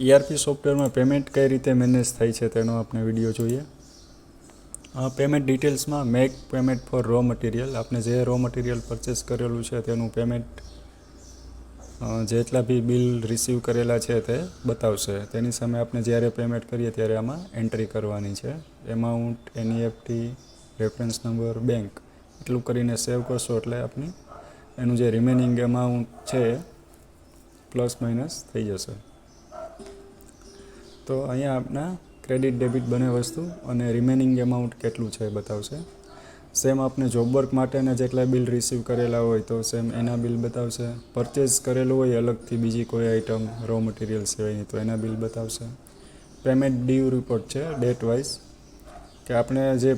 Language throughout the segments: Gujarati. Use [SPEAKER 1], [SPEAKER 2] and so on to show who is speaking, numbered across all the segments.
[SPEAKER 1] ERP સોફ્ટવેરમાં પેમેન્ટ કઈ રીતે મેનેજ થાય છે તેનો આપણે વિડીયો જોઈએ. પેમેન્ટ ડિટેલ્સમાં make payment for raw material, આપણે જે રો મટીરિયલ પરચેસ કરેલું છે તેનું પેમેન્ટ જેટલા બી બિલ રિસીવ કરેલા છે તે બતાવશે. તેની સામે આપણે જ્યારે પેમેન્ટ કરીએ ત્યારે આમાં એન્ટ્રી કરવાની છે. Amount, NEFT, reference number, bank એટલું કરીને સેવ કરશો એટલે આપણી એનું જે રિમેનિંગ એમાઉન્ટ છે પ્લસ માઇનસ થઈ જશે. તો અહીંયા આપણા ક્રેડિટ ડેબિટ બંને વસ્તુ અને રિમેનિંગ એમાઉન્ટ કેટલું છે એ બતાવશે. સેમ આપણે જોબ વર્ક માટેના જેટલા બિલ રિસીવ કરેલા હોય તો સેમ એના બિલ બતાવશે. પરચેઝ કરેલું હોય અલગથી બીજી કોઈ આઇટમ રો મટીરિયલ સિવાયની તો એના બિલ બતાવશે. પેમેન્ટ ડ્યુ રિપોર્ટ છે ડેટ વાઇઝ, કે આપણે જે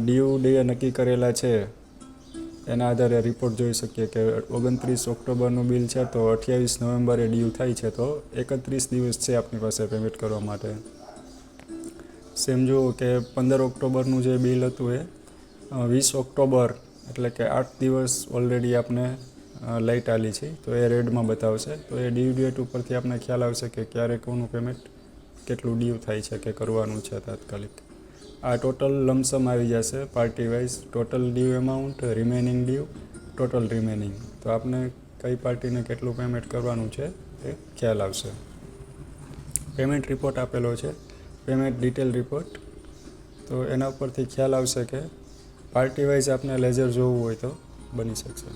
[SPEAKER 1] ડ્યુ ડે નક્કી કરેલા છે એના આધારે રિપોર્ટ જોઈ શકીએ કે 29 ઓક્ટોબરનું બિલ છે તો 28 નવેમ્બરે ડ્યુ થાય છે તો 31 દિવસ છે આપણી પાસે પેમેન્ટ કરવા માટે. સેમ જુઓ કે 15 ઓક્ટોબરનું જે બિલ હતું એ 20 ઓક્ટોબર એટલે કે 8 દિવસ ઓલરેડી આપણે લાઇટ આલી છે તો એ રેડમાં બતાવશે. તો એ ડ્યુ ડેટ ઉપરથી આપણે ખ્યાલ આવશે કે ક્યારે કોનું પેમેન્ટ કેટલું ડ્યુ થાય છે કે કરવાનું છે તાત્કાલિક. આ ટોટલ લમસમ આવી જશે party wise, total due amount, remaining due, total remaining. તો આપણે કઈ પાર્ટીને કેટલું પેમેન્ટ કરવાનું છે એ ખ્યાલ આવશે. પેમેન્ટ રિપોર્ટ આપેલો છે, પેમેન્ટ ડિટેલ રિપોર્ટ. તો એના ઉપરથી ખ્યાલ આવશે કે પાર્ટી વાઇઝ આપણે લેઝર જોવું હોય તો બની શકશે.